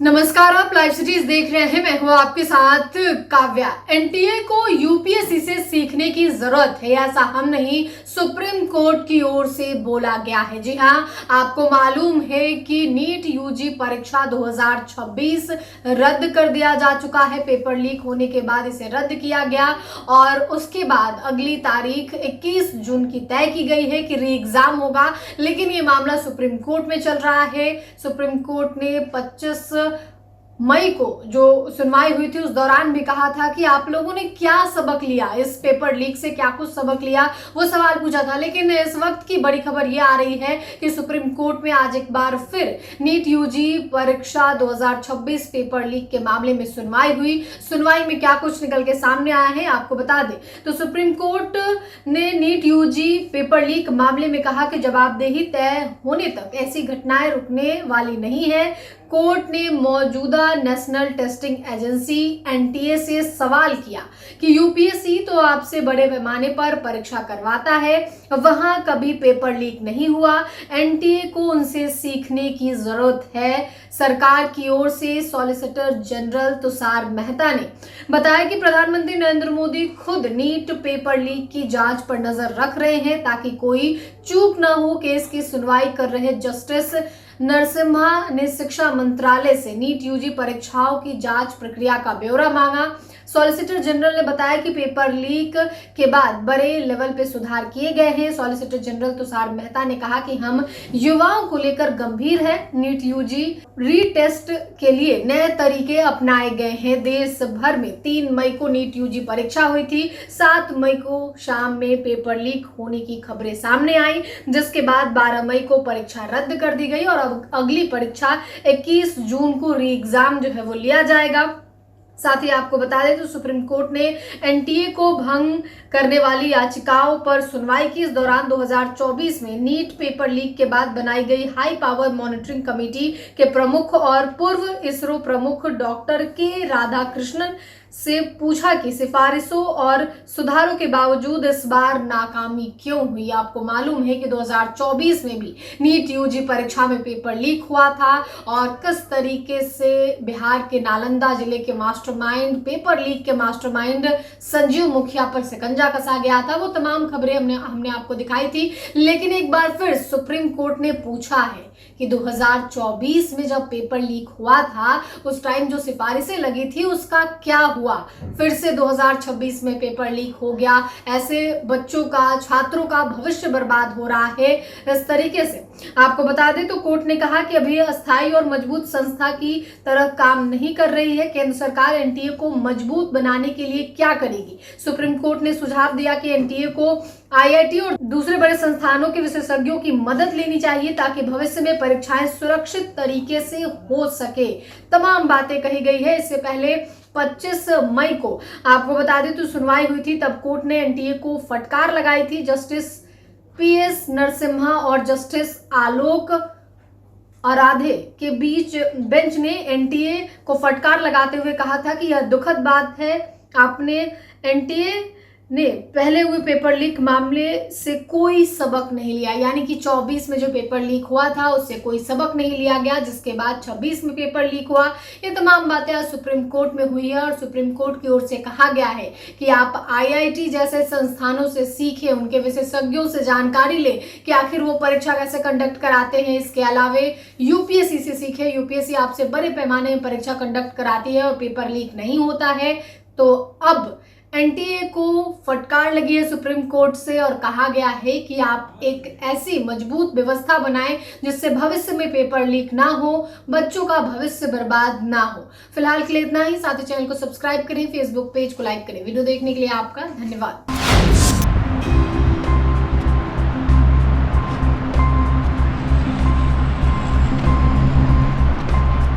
नमस्कार, आप live cities देख रहे हैं। मैं हूं आपके साथ काव्या। एनटीए को यूपीएससी से सीखने की जरूरत है, ऐसा हम नहीं, सुप्रीम कोर्ट की ओर से बोला गया है। जी हां, आपको मालूम है कि नीट यूजी परीक्षा 2026 रद्द कर दिया जा चुका है। पेपर लीक होने के बाद इसे रद्द किया गया और उसके बाद अगली तारीख 21 जून की तय की गई है कि री एग्जाम होगा। लेकिन ये मामला सुप्रीम कोर्ट में चल रहा है। सुप्रीम कोर्ट ने 25 मई को जो सुनवाई हुई थी उस दौरान भी कहा था कि आप लोगों ने क्या सबक लिया, इस पेपर लीक से क्या कुछ सबक लिया, वो सवाल पूछा था। लेकिन इस वक्त की बड़ी खबर ये आ रही है कि सुप्रीम कोर्ट में आज एक बार फिर नीट यूजी परीक्षा 2026 पेपर लीक के मामले में सुनवाई हुई। सुनवाई में क्या कुछ निकल के सामने आया है आपको बता दें तो सुप्रीम कोर्ट ने नीट यूजी पेपर लीक मामले में कहा कि जवाबदेही तय होने तक ऐसी घटनाएं रुकने वाली नहीं है। कोर्ट ने मौजूदा नेशनल टेस्टिंग एजेंसी एनटीए से सवाल किया कि यूपीएससी तो आपसे बड़े पैमाने पर परीक्षा करवाता है, वहां कभी पेपर लीक नहीं हुआ, एनटीए को उनसे सीखने की जरूरत है। सरकार की ओर से सॉलिसिटर जनरल तुषार मेहता ने बताया कि प्रधानमंत्री नरेंद्र मोदी खुद नीट पेपर लीक की जांच पर नजर रख रहे हैं ताकि कोई चूक न हो। केस की सुनवाई कर रहे जस्टिस नरसिम्हा ने शिक्षा मंत्रालय से नीट यूजी परीक्षाओं की जांच प्रक्रिया का ब्यौरा मांगा। सॉलिसिटर जनरल ने बताया कि पेपर लीक के बाद बड़े लेवल पे सुधार किए गए हैं। सॉलिसिटर जनरल तुषार मेहता ने कहा कि हम युवाओं को लेकर गंभीर है। नीट यूजी रीटेस्ट के लिए नए तरीके अपनाए गए हैं। देश भर में 3 मई को नीट यूजी परीक्षा हुई थी। 7 मई को शाम में पेपर लीक होने की खबरें सामने आई, जिसके बाद 12 मई को परीक्षा रद्द कर दी गई और अब अगली परीक्षा 21 जून को री एग्जाम जो है वो लिया जाएगा। साथ ही आपको बता दें तो सुप्रीम कोर्ट ने एनटीए को भंग करने वाली याचिकाओं पर सुनवाई की। इस दौरान 2024 में नीट पेपर लीक के बाद बनाई गई हाई पावर मॉनिटरिंग कमेटी के प्रमुख और पूर्व इसरो प्रमुख डॉक्टर के राधाकृष्णन से पूछा कि सिफारिशों और सुधारों के बावजूद इस बार नाकामी क्यों हुई। आपको मालूम है कि 2024 में भी नीट यूजी परीक्षा में पेपर लीक हुआ था और किस तरीके से बिहार के नालंदा जिले के मास्टरमाइंड, पेपर लीक के मास्टरमाइंड संजीव मुखिया पर शिकंजा कसा गया था। वो तमाम खबरें हमने आपको दिखाई थी। लेकिन एक बार फिर सुप्रीम कोर्ट ने पूछा है कि 2024 में जब पेपर लीक हुआ था उस टाइम जो सिफारिशें लगी थी उसका क्या हुआ। फिर से 2026 में पेपर लीक हो गया। ऐसे बच्चों का, छात्रों का भविष्य बर्बाद हो रहा है। इस तरीके से आपको बता दें तो कोर्ट ने कहा कि अभी अस्थायी और मजबूत संस्था की तरह काम नहीं कर रही है। केंद्र सरकार एनटीए को मजबूत बनाने के लिए क्या करेगी। सुप्रीम कोर्ट ने सुझाव दिया कि एनटीए को आईआईटी और दूसरे बड़े संस्थानों के विशेषज्ञों की मदद लेनी चाहिए ताकि भविष्य में परीक्षाएं सुरक्षित तरीके से हो सके। तमाम बातें कही गई है। इससे पहले 25 मई को आपको बता दें तो सुनवाई हुई थी, तब कोर्ट ने एनटीए को फटकार लगाई थी। जस्टिस पीएस नरसिम्हा और जस्टिस आलोक आराधे के बीच बेंच ने एनटीए को फटकार लगाते हुए कहा था कि यह दुखद बात है, आपने एनटीए ने पहले हुए पेपर लीक मामले से कोई सबक नहीं लिया। यानी कि 24 में जो पेपर लीक हुआ था उससे कोई सबक नहीं लिया गया, जिसके बाद 26 में पेपर लीक हुआ। ये तमाम बातें आज सुप्रीम कोर्ट में हुई है और सुप्रीम कोर्ट की ओर से कहा गया है कि आप आईआईटी जैसे संस्थानों से सीखें, उनके विशेषज्ञों से जानकारी लें कि आखिर वो परीक्षा कैसे कंडक्ट कराते हैं। इसके अलावे यूपीएससी से सीखें। यूपीएससी आपसे बड़े पैमाने में परीक्षा कंडक्ट कराती है और पेपर लीक नहीं होता है। तो अब एनटीए को फटकार लगी है सुप्रीम कोर्ट से और कहा गया है कि आप एक ऐसी मजबूत व्यवस्था बनाएं जिससे भविष्य में पेपर लीक ना हो, बच्चों का भविष्य बर्बाद ना हो। फिलहाल के लिए इतना ही। साथ ही चैनल को सब्सक्राइब करें, फेसबुक पेज को लाइक करें। वीडियो देखने के लिए आपका धन्यवाद।